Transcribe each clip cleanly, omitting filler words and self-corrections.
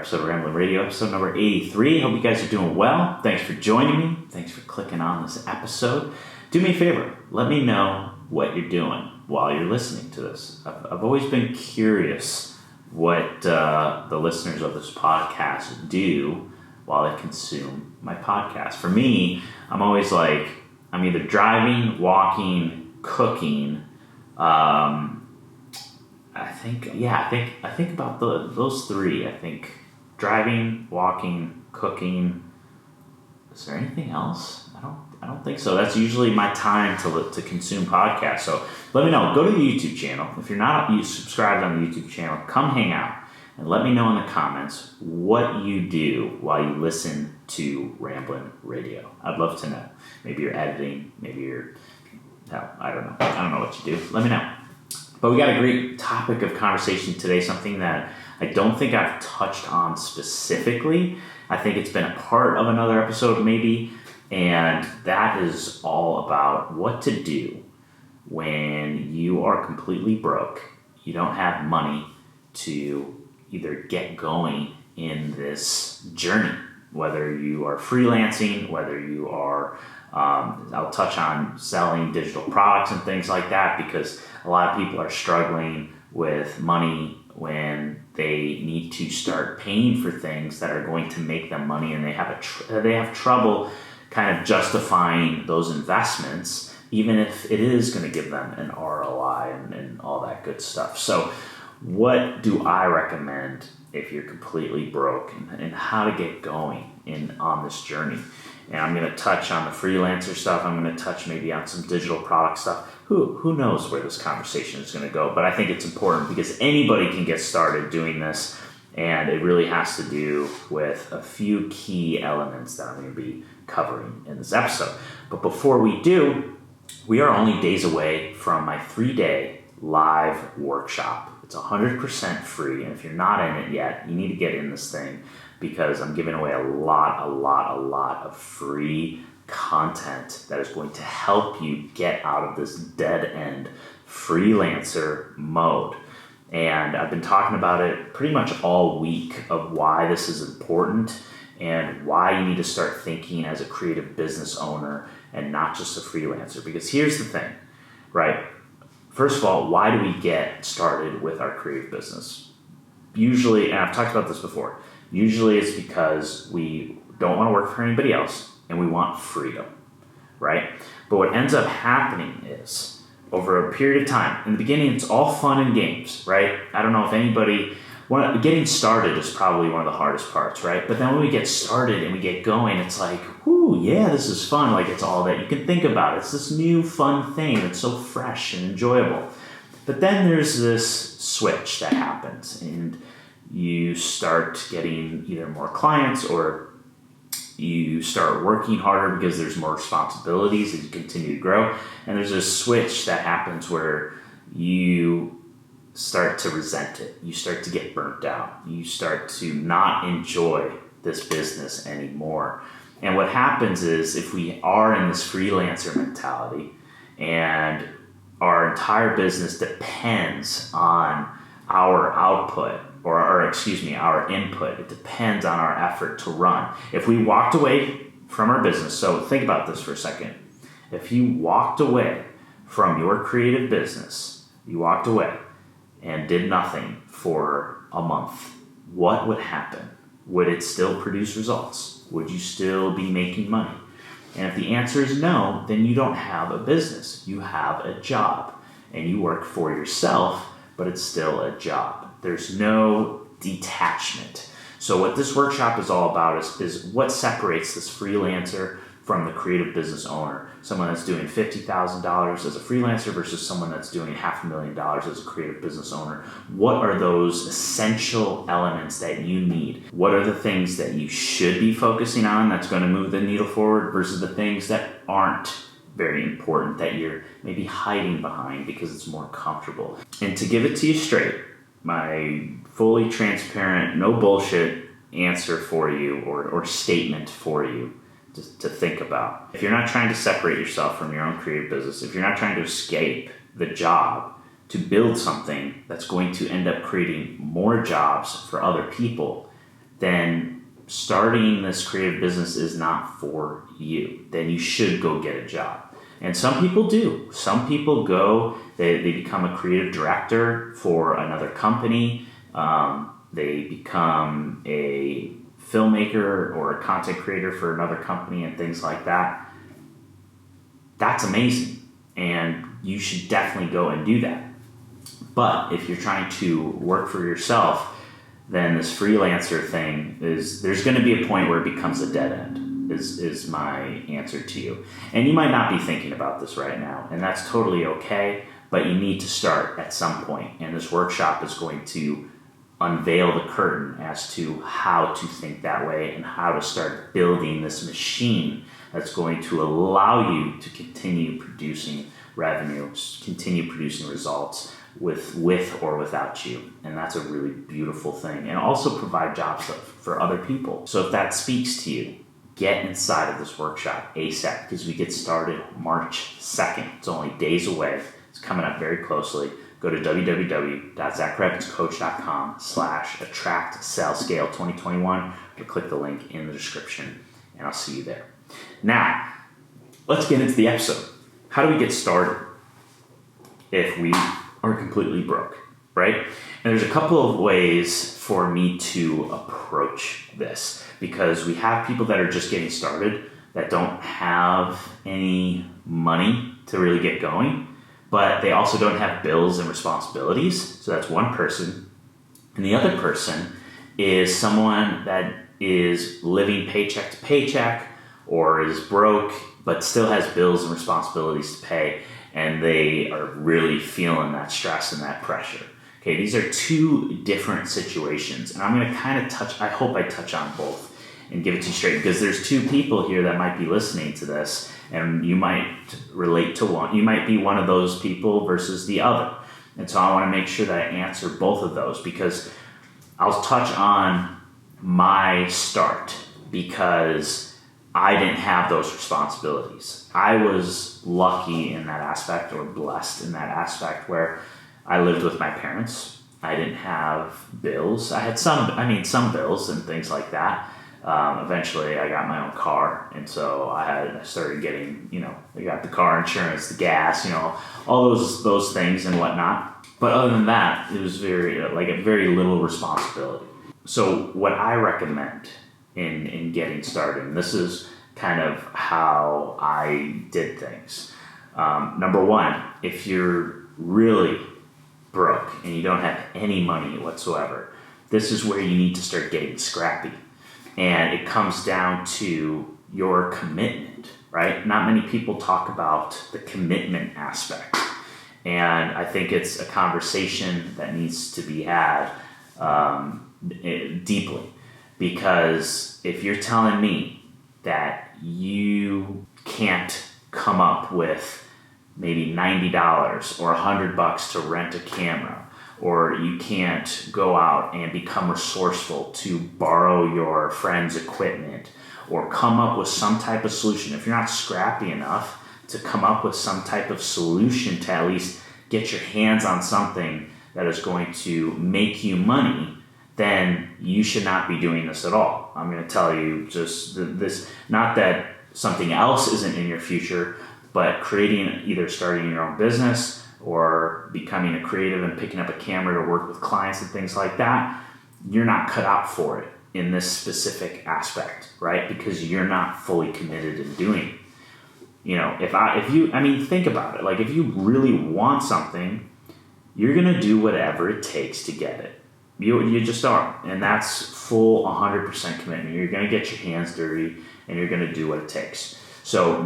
episode of Ramblin Radio, episode number 83. Hope you guys are doing well. Thanks for joining me. Thanks for clicking on this episode. Do me a favor. Let me know what you're doing while you're listening to this. I've always been curious what the listeners of this podcast do while they consume my podcast. For me, I'm always like, I'm either driving, walking, cooking. I think about those three. I think driving, walking, cooking. Is there anything else? I don't think so. That's usually my time to consume podcasts. So let me know. Go to the YouTube channel. If you're not subscribed on the YouTube channel, come hang out and let me know in the comments what you do while you listen to Ramblin Radio. I'd love to know. Maybe you're editing. Maybe you're... Hell, I don't know. I don't know what you do. Let me know. But we got a great topic of conversation today, something that I don't think I've touched on specifically. I think it's been a part of another episode maybe, and that is all about what to do when you are completely broke. You don't have money to either get going in this journey, whether you are freelancing, whether you are... I'll touch on selling digital products and things like that, because a lot of people are struggling with money when they need to start paying for things that are going to make them money, and they have trouble kind of justifying those investments, even if it is going to give them an ROI and all that good stuff. So what do I recommend if you're completely broke, and how to get going on this journey? And I'm going to touch on the freelancer stuff. I'm going to touch maybe on some digital product stuff. Who knows where this conversation is going to go? But I think it's important because anybody can get started doing this, and it really has to do with a few key elements that I'm going to be covering in this episode. But before we do, we are only days away from my 3-day live workshop. It's 100% free, and if you're not in it yet, you need to get in this thing, because I'm giving away a lot of free content that is going to help you get out of this dead-end freelancer mode. And I've been talking about it pretty much all week of why this is important and why you need to start thinking as a creative business owner and not just a freelancer. Because here's the thing, right? First of all, why do we get started with our creative business? Usually, and I've talked about this before, usually it's because we don't want to work for anybody else and we want freedom, right? But what ends up happening is, over a period of time, in the beginning it's all fun and games, right? I don't know if anybody... Getting started is probably one of the hardest parts, right? But then when we get started and we get going, it's like, whoo, yeah, this is fun. Like, it's all that you can think about. It's this new fun thing that's so fresh and enjoyable. But then there's this switch that happens, and you start getting either more clients, or you start working harder because there's more responsibilities as you continue to grow. And there's a switch that happens where you start to resent it. You start to get burnt out. You start to not enjoy this business anymore. And what happens is, if we are in this freelancer mentality and our entire business depends on our output, or our input, it depends on our effort to run. If we walked away from our business, so think about this for a second. If you walked away from your creative business, you walked away and did nothing for a month, what would happen? Would it still produce results? Would you still be making money? And if the answer is no, then you don't have a business. You have a job, and you work for yourself, but it's still a job. There's no detachment. So what this workshop is all about is what separates this freelancer from the creative business owner. Someone that's doing $50,000 as a freelancer versus someone that's doing $500,000 as a creative business owner. What are those essential elements that you need? What are the things that you should be focusing on that's going to move the needle forward versus the things that aren't very important, that you're maybe hiding behind because it's more comfortable? And to give it to you straight, my fully transparent, no bullshit answer for you or statement for you to think about. If you're not trying to separate yourself from your own creative business, if you're not trying to escape the job to build something that's going to end up creating more jobs for other people, then starting this creative business is not for you. Then you should go get a job. And some people do. Some people go, they become a creative director for another company. They become a filmmaker or a content creator for another company and things like that. That's amazing. And you should definitely go and do that. But if you're trying to work for yourself, then this freelancer thing there's going to be a point where it becomes a dead end, is my answer to you. And you might not be thinking about this right now, and that's totally okay, but you need to start at some point. And this workshop is going to unveil the curtain as to how to think that way and how to start building this machine that's going to allow you to continue producing revenue, continue producing results with or without you. And that's a really beautiful thing. And also provide jobs for other people. So if that speaks to you, get inside of this workshop ASAP, because we get started March 2nd. It's only days away. It's coming up very closely. Go to www.zachrapidscoach.com/attract-sales-scale-2021 or click the link in the description, and I'll see you there. Now, let's get into the episode. How do we get started if we are completely broke, right? And there's a couple of ways for me to approach this, because we have people that are just getting started that don't have any money to really get going, but they also don't have bills and responsibilities. So that's one person. And the other person is someone that is living paycheck to paycheck or is broke, but still has bills and responsibilities to pay, and they are really feeling that stress and that pressure. Okay, these are two different situations, and I'm going to kind of I hope I touch on both and give it to you straight, because there's two people here that might be listening to this, and you might relate to one. You might be one of those people versus the other. And so I want to make sure that I answer both of those, because I'll touch on my start, because I didn't have those responsibilities. I was lucky in that aspect, or blessed in that aspect, where I lived with my parents. I didn't have bills. I had some bills and things like that. Eventually I got my own car, and so I started getting, I got the car insurance, the gas, all those things and whatnot. But other than that, it was very little responsibility. So what I recommend in getting started, and this is kind of how I did things. Number one, if you're really broke and you don't have any money whatsoever, this is where you need to start getting scrappy. And it comes down to your commitment, right? Not many people talk about the commitment aspect. And I think it's a conversation that needs to be had deeply. Because if you're telling me that you can't come up with maybe $90 or $100 to rent a camera, or you can't go out and become resourceful to borrow your friend's equipment, or come up with some type of solution. If you're not scrappy enough to come up with some type of solution to at least get your hands on something that is going to make you money, then you should not be doing this at all. I'm going to tell you just this, not that something else isn't in your future, but either starting your own business or becoming a creative and picking up a camera to work with clients and things like that, you're not cut out for it in this specific aspect, right? Because you're not fully committed in doing it. Think about it. Like, if you really want something, you're going to do whatever it takes to get it. You just are. And that's full 100% commitment. You're going to get your hands dirty, and you're going to do what it takes. So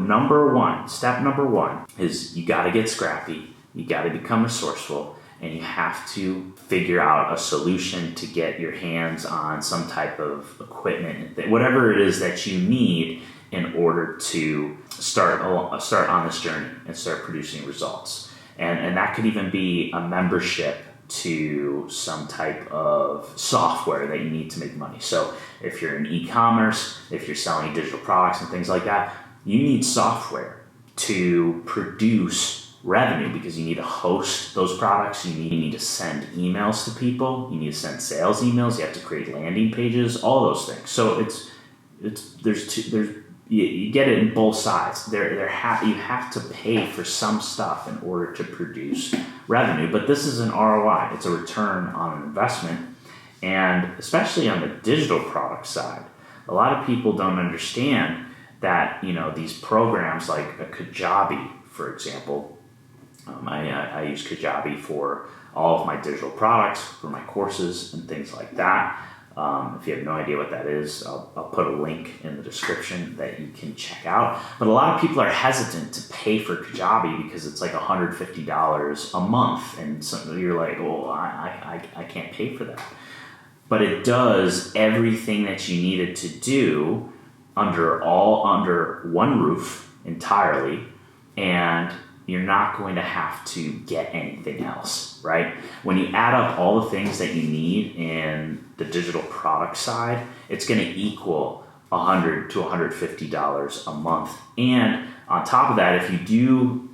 step number one is you got to get scrappy. You got to become resourceful, and you have to figure out a solution to get your hands on some type of equipment, whatever it is that you need in order to start on this journey and start producing results. And that could even be a membership to some type of software that you need to make money. So if you're in e-commerce, if you're selling digital products and things like that, you need software to produce revenue because you need to host those products. You need to send emails to people. You need to send sales emails. You have to create landing pages, all those things. So you get it in both sides. You have to pay for some stuff in order to produce revenue, but this is an ROI. It's a return on an investment. And especially on the digital product side, a lot of people don't understand that, these programs like a Kajabi, for example. I use Kajabi for all of my digital products, for my courses and things like that. If you have no idea what that is, I'll put a link in the description that you can check out. But a lot of people are hesitant to pay for Kajabi because it's like $150 a month. And so you're like, oh, I can't pay for that. But it does everything that you needed to do under one roof entirely, and you're not going to have to get anything else, right? When you add up all the things that you need in the digital product side, it's going to equal $100 to $150 a month. And on top of that, if you do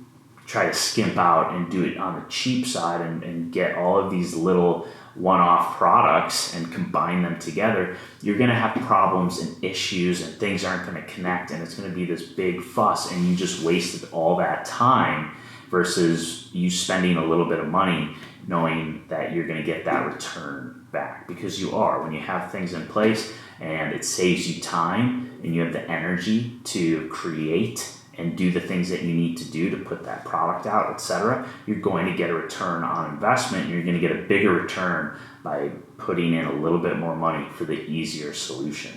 try to skimp out and do it on the cheap side and get all of these little one-off products and combine them together, you're going to have problems and issues, and things aren't going to connect, and it's going to be this big fuss, and you just wasted all that time versus you spending a little bit of money knowing that you're going to get that return back, because you are. When you have things in place and it saves you time and you have the energy to create and do the things that you need to do to put that product out, etc., you're going to get a return on investment, and you're going to get a bigger return by putting in a little bit more money for the easier solution.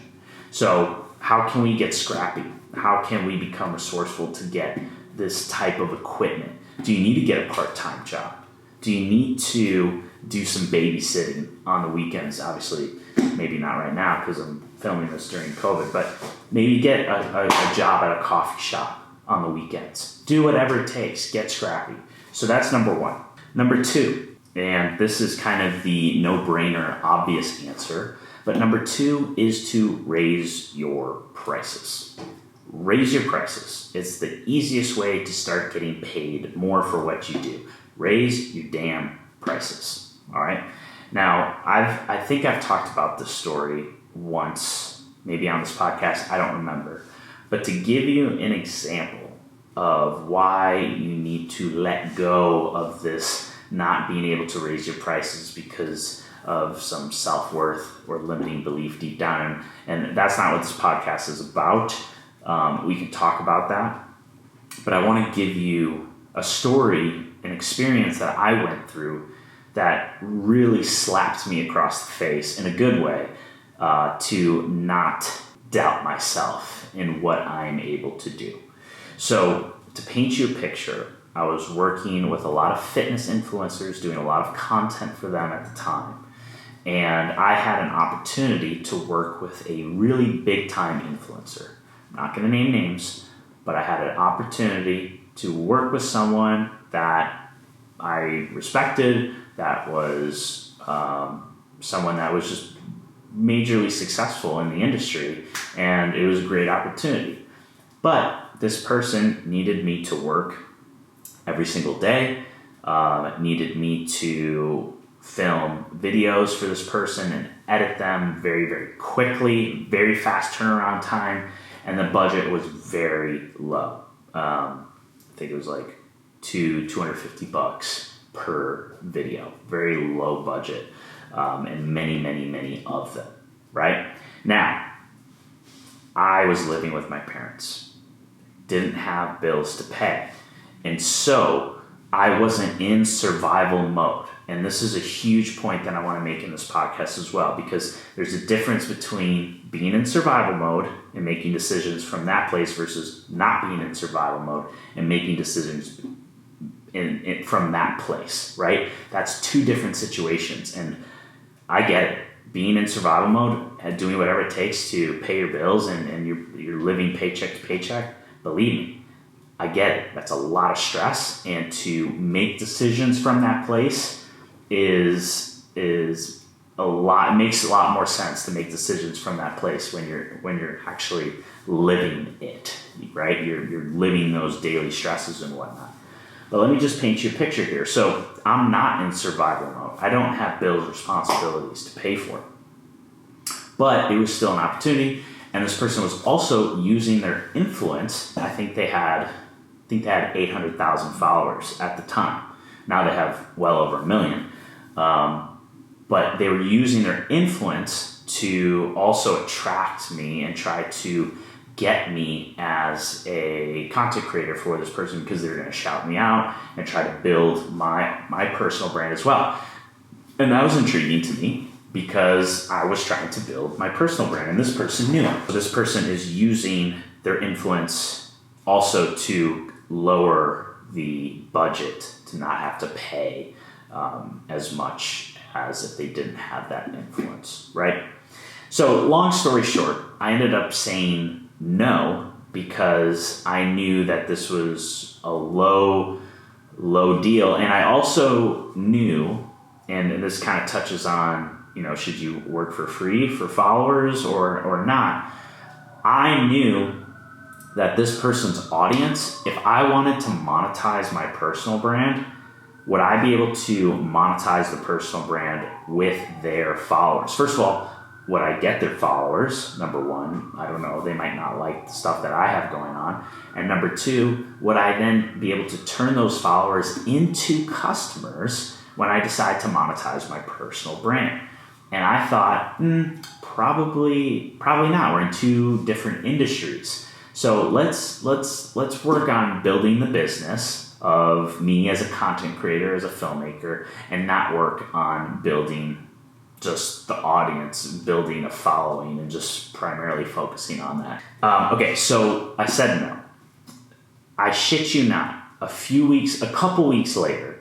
So how can we get scrappy? How can we become resourceful to get this type of equipment? Do you need to get a part-time job? Do you need to do some babysitting on the weekends? Obviously, maybe not right now because I'm filming this during COVID, but maybe get a job at a coffee shop on the weekends. Do whatever it takes. Get scrappy. So that's number one. Number two, and this is kind of the no-brainer, obvious answer, but number two is to raise your prices. Raise your prices. It's the easiest way to start getting paid more for what you do. Raise your damn prices. All right. Now, I think I've talked about this story once, maybe on this podcast. I don't remember. But to give you an example of why you need to let go of this not being able to raise your prices because of some self-worth or limiting belief deep down, and that's not what this podcast is about. We can talk about that. But I want to give you a story, an experience that I went through that really slapped me across the face in a good way, to not doubt myself in what I'm able to do. So to paint you a picture, I was working with a lot of fitness influencers, doing a lot of content for them at the time. And I had an opportunity to work with a really big time influencer. I'm not going to name names, but I had an opportunity to work with someone that I respected, that was someone that was just majorly successful in the industry, and it was a great opportunity. But this person needed me to work every single day, needed me to film videos for this person and edit them very, very quickly, very fast turnaround time, and the budget was very low. I think it was like $250 per video, very low budget, and many, many, many of them, right? Now, I was living with my parents, didn't have bills to pay, and so I wasn't in survival mode. And this is a huge point that I want to make in this podcast as well, because there's a difference between being in survival mode and making decisions from that place versus not being in survival mode and making decisions from that place, right? That's two different situations. And I get it. Being in survival mode and doing whatever it takes to pay your bills and you're living paycheck to paycheck, believe me, I get it. That's a lot of stress. And to make decisions from that place is a lot. It makes a lot more sense to make decisions from that place when you're actually living it, right? You're living those daily stresses and whatnot. But let me just paint you a picture here. So I'm not in survival mode. I don't have bills, responsibilities to pay for. But it was still an opportunity. And this person was also using their influence. I think they had 800,000 followers at the time. Now they have well over 1 million. But they were using their influence to also attract me and try to get me as a content creator for this person, because they're going to shout me out and try to build my personal brand as well. And that was intriguing to me because I was trying to build my personal brand, and this person knew it. So this person is using their influence also to lower the budget, to not have to pay as much as if they didn't have that influence, right? So long story short, I ended up saying no because I knew that this was a low deal. And I also knew, and this kind of touches on, should you work for free for followers or not? I knew that this person's audience, if I wanted to monetize my personal brand, would I be able to monetize the personal brand with their followers? First of all, would I get their followers? Number one, I don't know, they might not like the stuff that I have going on. And number two, would I then be able to turn those followers into customers when I decide to monetize my personal brand? And I thought, probably not. We're in two different industries. So let's work on building the business of me as a content creator, as a filmmaker, and not work on building just the audience, building a following, and just primarily focusing on that. Okay, so I said no. I shit you not. A couple weeks later,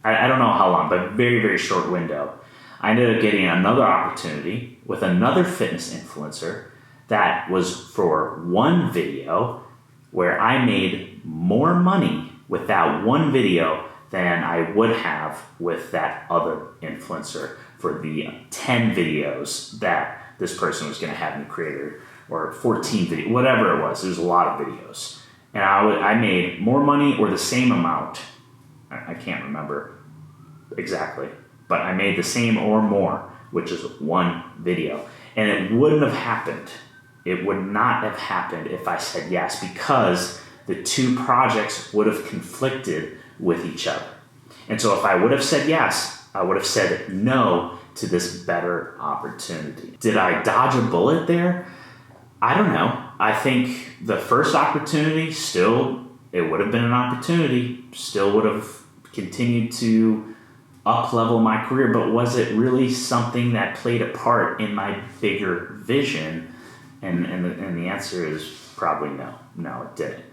I don't know how long, but very, very short window, I ended up getting another opportunity with another fitness influencer that was for one video where I made more money with that one video than I would have with that other influencer for the 10 videos that this person was going to have me create, or 14 videos, whatever it was. There's a lot of videos. And I made more money or the same amount. I can't remember exactly, but I made the same or more, which is one video. And it wouldn't have happened. It would not have happened if I said yes, because the two projects would have conflicted with each other. And so if I would have said yes, I would have said no to this better opportunity. Did I dodge a bullet there? I don't know. I think the first opportunity it would have been an opportunity, still would have continued to up-level my career, but was it really something that played a part in my bigger vision? And the answer is probably no. No, it didn't.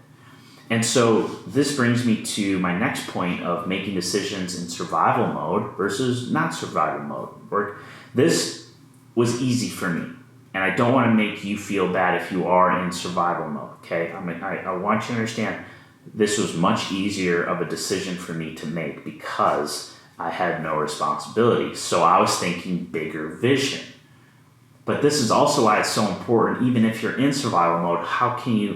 And so this brings me to my next point of making decisions in survival mode versus not survival mode. This was easy for me, and I don't want to make you feel bad if you are in survival mode, okay? I want you to understand this was much easier of a decision for me to make because I had no responsibility. So I was thinking bigger vision. But this is also why it's so important, even if you're in survival mode,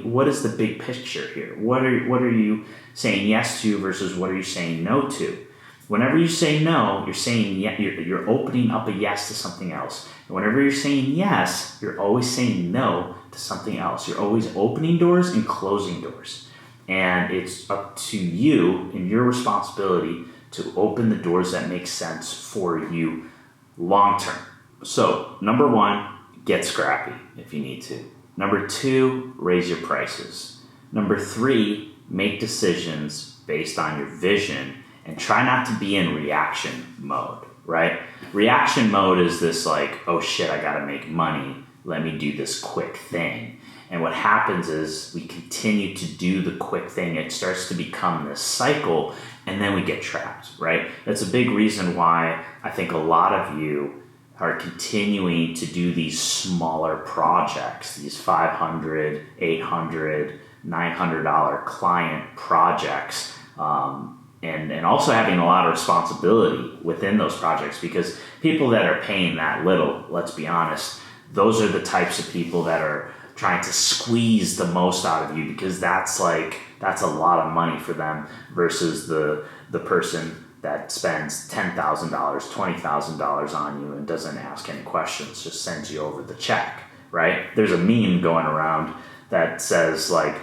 what is the big picture here? What are you saying yes to versus what are you saying no to? Whenever you say no, you're saying you're opening up a yes to something else. And whenever you're saying yes, you're always saying no to something else. You're always opening doors and closing doors. And it's up to you and your responsibility to open the doors that make sense for you long term. So, number one, get scrappy if you need to. Number two, raise your prices. Number three, make decisions based on your vision and try not to be in reaction mode, right? Reaction mode is this like, oh shit, I gotta make money. Let me do this quick thing. And what happens is we continue to do the quick thing. It starts to become this cycle, and then we get trapped, right? That's a big reason why I think a lot of you are continuing to do these smaller projects, these $500, $800, $900 client projects, and also having a lot of responsibility within those projects, because people that are paying that little, let's be honest, those are the types of people that are trying to squeeze the most out of you, because that's a lot of money for them versus the person that spends $10,000, $20,000 on you and doesn't ask any questions, just sends you over the check, right? There's a meme going around that says like,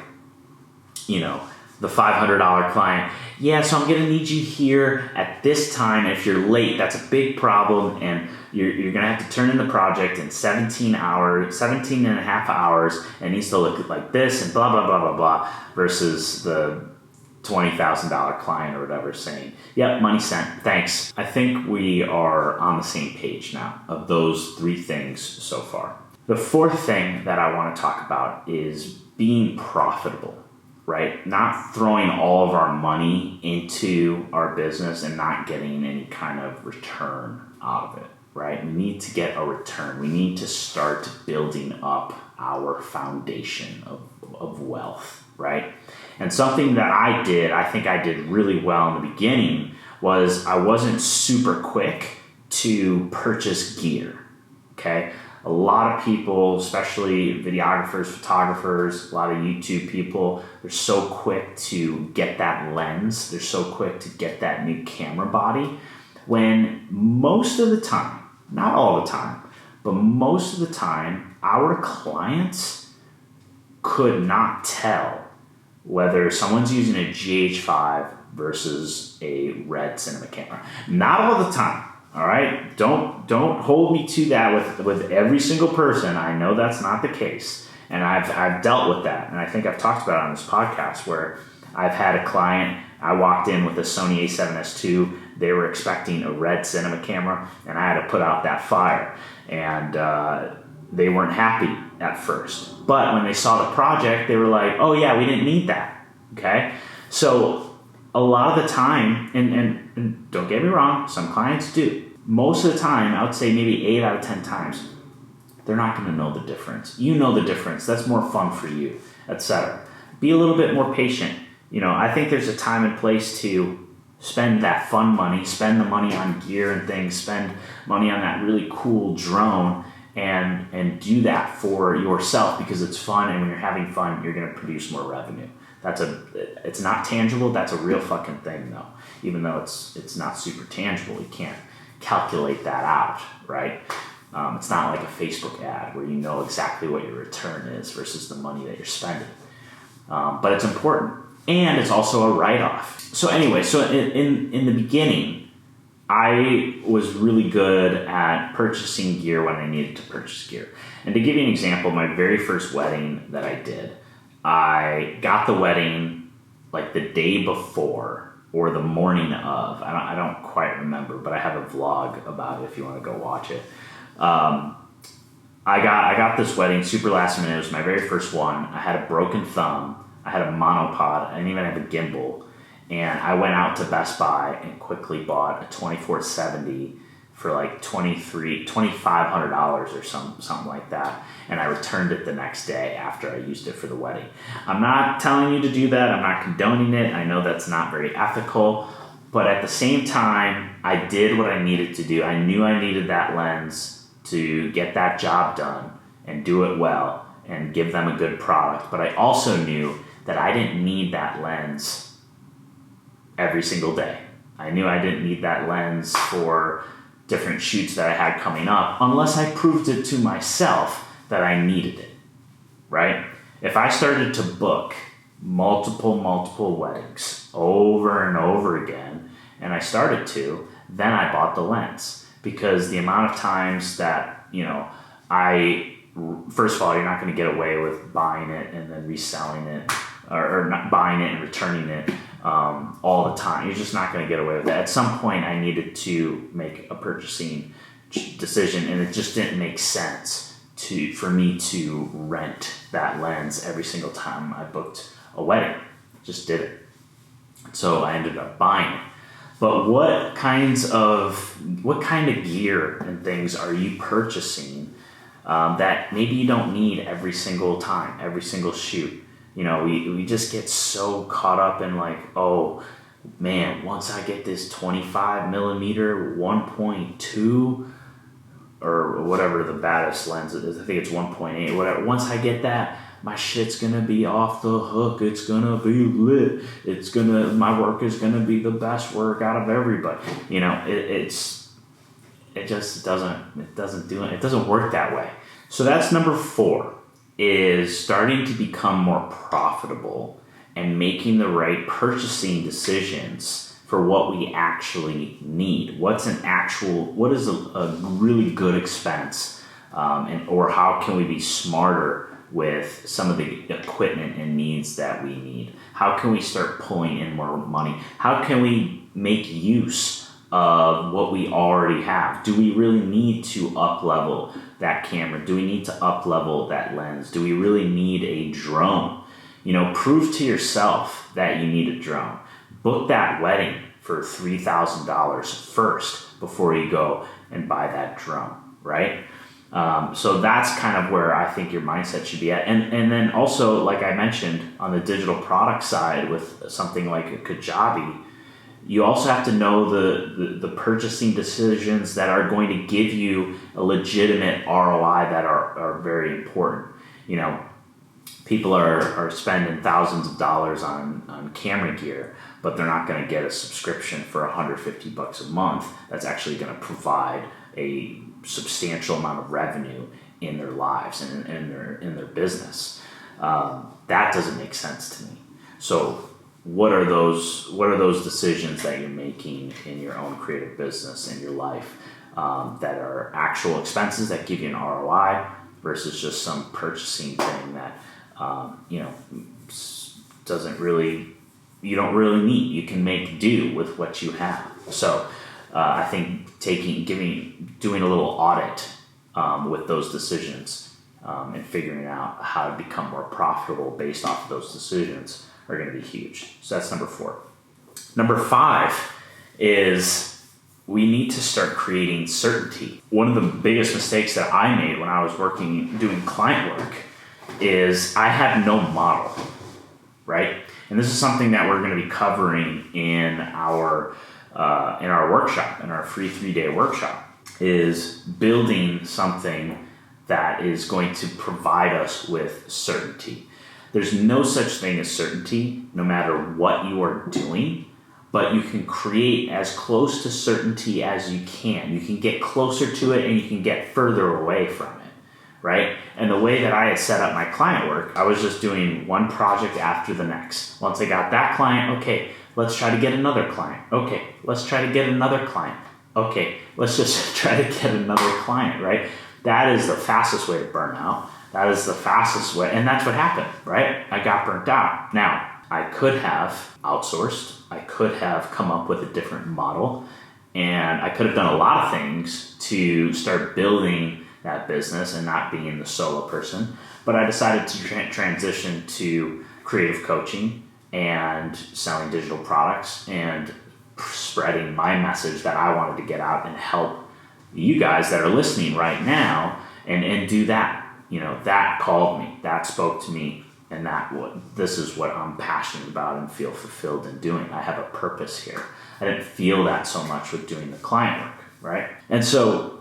you know, the $500 client, yeah, so I'm gonna need you here at this time. If you're late, that's a big problem, and you're gonna have to turn in the project in 17 and a half hours, and it needs to look like this, and blah, blah, blah, blah, blah, versus the $20,000 client or whatever saying, yep, money sent, thanks. I think we are on the same page now of those three things so far. The fourth thing that I want to talk about is being profitable, right? Not throwing all of our money into our business and not getting any kind of return out of it, right? We need to get a return. We need to start building up our foundation of wealth, right? And something that I think I did really well in the beginning, was I wasn't super quick to purchase gear, okay? A lot of people, especially videographers, photographers, a lot of YouTube people, they're so quick to get that lens. They're so quick to get that new camera body, when most of the time, not all the time, but most of the time, our clients could not tell whether someone's using a GH5 versus a red cinema camera. Not all the time. All right, don't hold me to that with every single person. I know that's not the case, and I've dealt with that, and I think I've talked about it on this podcast where I've had a client. I walked in with a Sony A7S II. They were expecting a red cinema camera, and I had to put out that fire, and they weren't happy at first. But when they saw the project, they were like, "Oh yeah, we didn't need that." Okay, so a lot of the time, and don't get me wrong, some clients do. Most of the time, I would say maybe 8 out of 10 times, they're not going to know the difference. You know the difference. That's more fun for you, etc. Be a little bit more patient. You know, I think there's a time and place to spend that fun money, spend the money on gear and things, spend money on that really cool drone, and do that for yourself because it's fun, and when you're having fun, you're going to produce more revenue. It's not tangible. That's a real fucking thing, though. Even though it's not super tangible, you can't calculate that out, right? It's not like a Facebook ad where you know exactly what your return is versus the money that you're spending. But it's important, and it's also a write-off. So anyway, in the beginning, I was really good at purchasing gear when I needed to purchase gear. And to give you an example, my very first wedding that I did, I got the wedding like the day before or the morning of. I don't quite remember, but I have a vlog about it if you want to go watch it. I got this wedding super last minute. It was my very first one. I had a broken thumb. I had a monopod. I didn't even have a gimbal. And I went out to Best Buy and quickly bought a 2470 for like $2,500 or something like that. And I returned it the next day after I used it for the wedding. I'm not telling you to do that. I'm not condoning it. I know that's not very ethical. But at the same time, I did what I needed to do. I knew I needed that lens to get that job done and do it well and give them a good product. But I also knew that I didn't need that lens every single day. I knew I didn't need that lens for different shoots that I had coming up unless I proved it to myself that I needed it, right? If I started to book multiple weddings over and over again, and I started to, then I bought the lens, because the amount of times that, you know, first of all, you're not going to get away with buying it and then reselling it, or not buying it and returning it all the time. You're just not going to get away with that. At some point, I needed to make a purchasing decision, and it just didn't make sense for me to rent that lens every single time I booked a wedding. Just did it. So I ended up buying it. But what kind of gear and things are you purchasing that maybe you don't need every single time, every single shoot? You know, we just get so caught up in like, oh man, once I get this 25 millimeter 1.2 or whatever the baddest lens is. I think it's 1.8, whatever. Once I get that, my shit's gonna be off the hook. It's gonna be lit. My work is gonna be the best work out of everybody. It just doesn't work that way. So that's number 4, is starting to become more profitable and making the right purchasing decisions for what we actually need. What is a really good expense, or how can we be smarter with some of the equipment and needs that we need? How can we start pulling in more money? How can we make use of what we already have? Do we really need to up-level that camera? Do we need to up-level that lens? Do we really need a drone? Prove to yourself that you need a drone. Book that wedding for $3,000 first before you go and buy that drone, right? So that's kind of where I think your mindset should be at. And then also, like I mentioned, on the digital product side with something like a Kajabi, you also have to know the purchasing decisions that are going to give you a legitimate ROI that are very important. People are spending thousands of dollars on camera gear, but they're not going to get a subscription for $150 a month that's actually going to provide a substantial amount of revenue in their lives and in their business. That doesn't make sense to me. So what are those decisions that you're making in your own creative business in your life that are actual expenses that give you an ROI versus just some purchasing thing that you don't really need. You can make do with what you have. So I think doing a little audit with those decisions and figuring out how to become more profitable based off of those decisions are going to be huge. So that's number 4. Number 5 is we need to start creating certainty. One of the biggest mistakes that I made when I was doing client work is I had no model, right? And this is something that we're going to be covering in our workshop, in our free 3-day workshop, is building something that is going to provide us with certainty. There's no such thing as certainty, no matter what you are doing, but you can create as close to certainty as you can. You can get closer to it and you can get further away from it, right? And the way that I had set up my client work, I was just doing one project after the next. Once I got that client, okay, let's try to get another client. Okay, let's try to get another client. Okay, let's just try to get another client, right? That is the fastest way to burn out. That is the fastest way, and that's what happened, right? I got burnt out. Now, I could have outsourced. I could have come up with a different model, and I could have done a lot of things to start building that business and not being the solo person. But I decided to transition to creative coaching and selling digital products and spreading my message that I wanted to get out and help you guys that are listening right now and do that. That called me, that spoke to me, and this is what I'm passionate about and feel fulfilled in doing. I have a purpose here. I didn't feel that so much with doing the client work, right? And so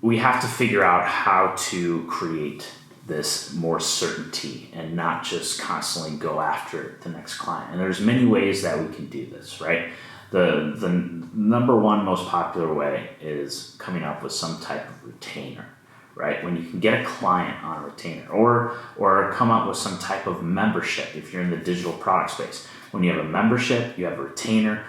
we have to figure out how to create this more certainty and not just constantly go after the next client. And there's many ways that we can do this, right? The number one most popular way is coming up with some type of retainer, right? When you can get a client on a retainer, or come up with some type of membership if you're in the digital product space. When you have a membership, you have a retainer.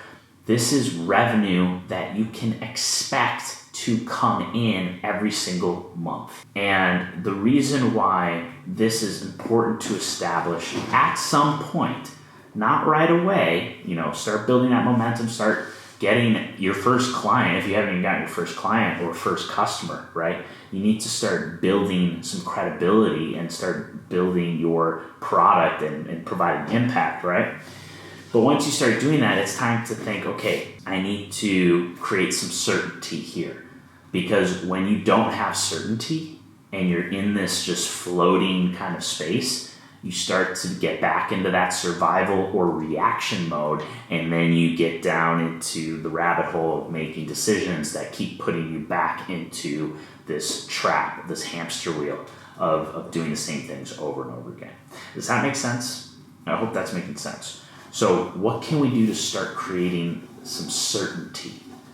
This is revenue that you can expect to come in every single month. And the reason why this is important to establish at some point, not right away, start building that momentum, start getting your first client. If you haven't even gotten your first client or first customer, right? You need to start building some credibility and start building your product and providing impact, right? But once you start doing that, it's time to think, okay, I need to create some certainty here. Because when you don't have certainty and you're in this just floating kind of space, you start to get back into that survival or reaction mode, and then you get down into the rabbit hole of making decisions that keep putting you back into this trap, this hamster wheel of doing the same things over and over again. Does that make sense? I hope that's making sense. So what can we do to start creating some certainty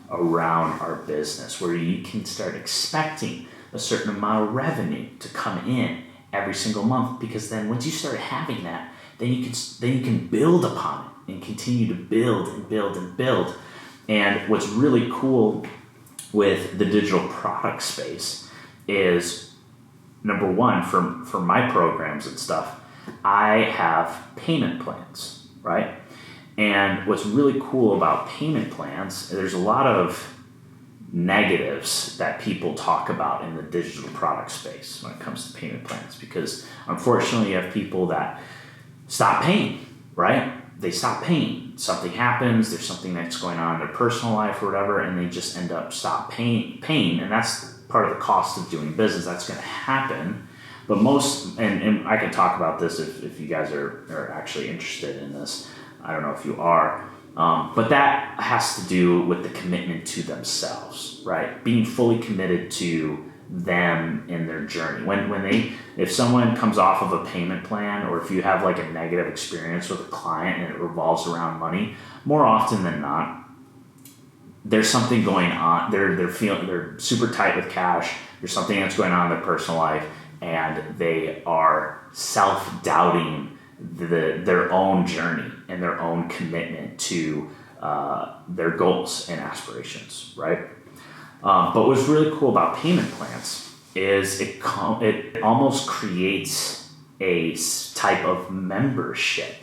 around our business where you can start expecting a certain amount of revenue to come in every single month? Because then once you start having that, then you can build upon it and continue to build and build and build. And what's really cool with the digital product space is, number one, for my programs and stuff, I have payment plans, right? And what's really cool about payment plans, there's a lot of negatives that people talk about in the digital product space when it comes to payment plans, because unfortunately you have people that stop paying, right? They stop paying. Something happens, there's something that's going on in their personal life or whatever, and they just end up stop paying, and that's part of the cost of doing business. That's going to happen. But most, and I can talk about this if you guys are actually interested in this. I don't know if you are, but that has to do with the commitment to themselves, right? Being fully committed to them in their journey. If someone comes off of a payment plan, or if you have like a negative experience with a client and it revolves around money, more often than not, there's something going on. They're super tight with cash. There's something that's going on in their personal life, and they are self-doubting their own journey and their own commitment to their goals and aspirations, right? But what's really cool about payment plans is it almost creates a type of membership.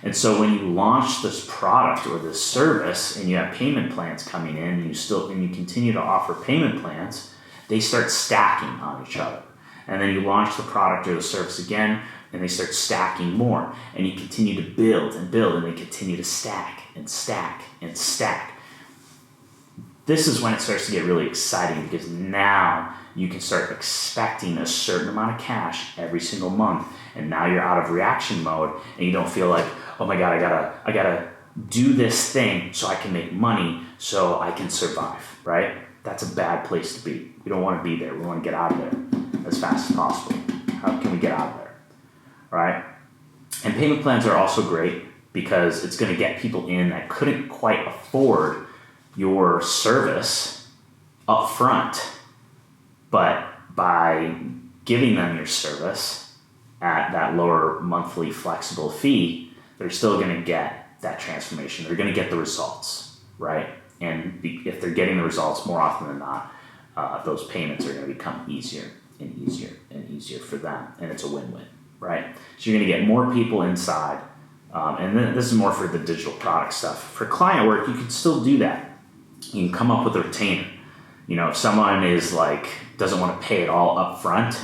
And so when you launch this product or this service and you have payment plans coming in, and you continue to offer payment plans, they start stacking on each other. And then you launch the product or the service again, and they start stacking more, and you continue to build and build, and they continue to stack and stack and stack. This is when it starts to get really exciting, because now you can start expecting a certain amount of cash every single month, and now you're out of reaction mode, and you don't feel like, oh my God, I gotta do this thing so I can make money, so I can survive, right? That's a bad place to be. We don't want to be there. We want to get out of there as fast as possible. How can we get out of there? Right? And payment plans are also great because it's going to get people in that couldn't quite afford your service up front, but by giving them your service at that lower monthly flexible fee, they're still going to get that transformation. They're going to get the results, right? And if they're getting the results, more often than not, those payments are going to become easier and easier and easier for them, and it's a win-win. Right? So you're going to get more people inside. And then this is more for the digital product stuff. For client work, you can still do that. You can come up with a retainer. If someone is doesn't want to pay it all up front,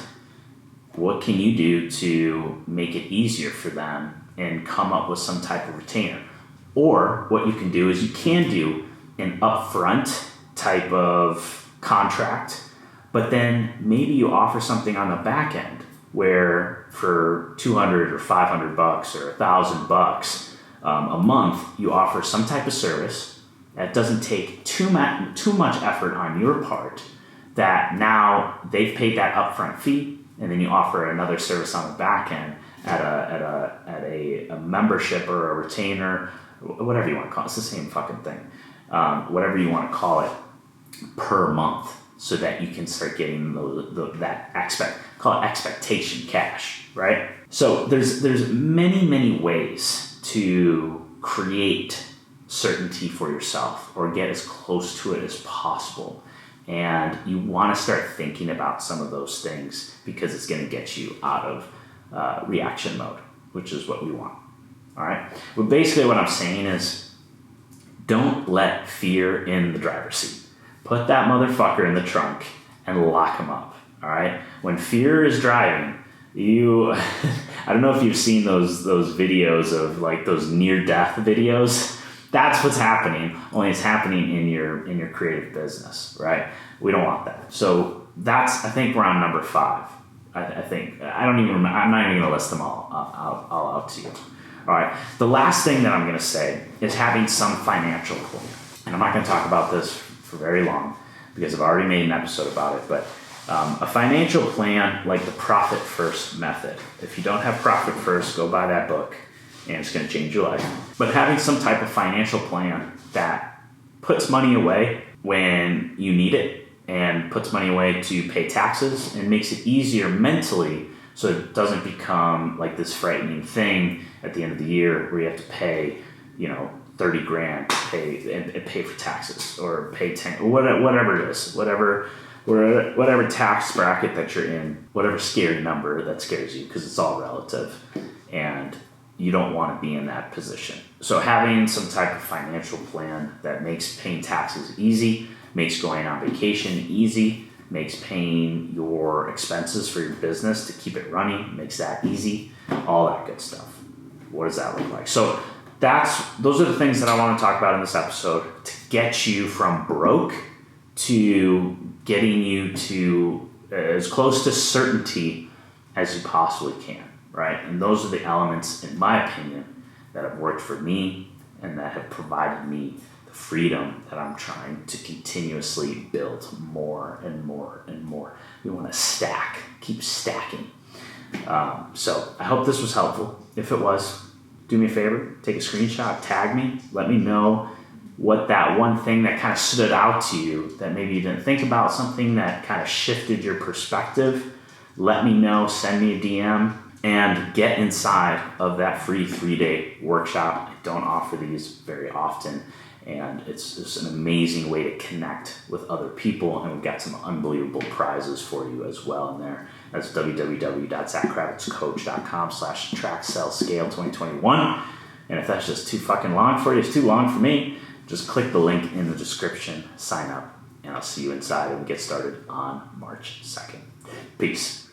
what can you do to make it easier for them and come up with some type of retainer? Or what you can do is you can do an upfront type of contract, but then maybe you offer something on the back end where for $200 or $500 or $1,000 a month, you offer some type of service that doesn't take too much effort on your part, that now they've paid that upfront fee, and then you offer another service on the back end at a membership or a retainer, whatever you want to call it. It's the same fucking thing. Whatever you want to call it, per month, so that you can start getting call it expectation cash, right? So there's many ways to create certainty for yourself or get as close to it as possible. And you want to start thinking about some of those things, because it's going to get you out of reaction mode, which is what we want. All right. But basically what I'm saying is, don't let fear in the driver's seat. Put that motherfucker in the trunk and lock him up, all right? When fear is driving, I don't know if you've seen those videos of those near-death videos. That's what's happening, only it's happening in your creative business, right? We don't want that. So I think we're on number 5, I think I don't even remember. I'm not even going to list them all out to you. All right. The last thing that I'm going to say is having some financial plan. And I'm not going to talk about this for very long because I've already made an episode about it. But a financial plan, like the Profit First method. If you don't have Profit First, go buy that book, and it's going to change your life. But having some type of financial plan that puts money away when you need it and puts money away to pay taxes and makes it easier mentally so it doesn't become like this frightening thing at the end of the year where you have to pay, 30 grand to pay for taxes or pay 10 or whatever it is, whatever tax bracket that you're in, whatever scary number that scares you, because it's all relative and you don't want to be in that position. So having some type of financial plan that makes paying taxes easy, makes going on vacation easy, makes paying your expenses for your business to keep it running, makes that easy, all that good stuff. What does that look like? So those are the things that I want to talk about in this episode to get you from broke to getting you to as close to certainty as you possibly can, right? And those are the elements, in my opinion, that have worked for me and that have provided me the freedom that I'm trying to continuously build more and more and more. We want to keep stacking. So I hope this was helpful. If it was, do me a favor, take a screenshot, tag me, let me know what that one thing that kind of stood out to you that maybe you didn't think about, something that kind of shifted your perspective. Let me know, send me a DM, and get inside of that free 3-day workshop. I don't offer these very often, and it's just an amazing way to connect with other people, and we've got some unbelievable prizes for you as well in there. That's www.zachkravitzcoach.com/track-sell-scale-2021. And if that's just too fucking long for you, it's too long for me, just click the link in the description, sign up, and I'll see you inside and get started on March 2nd. Peace.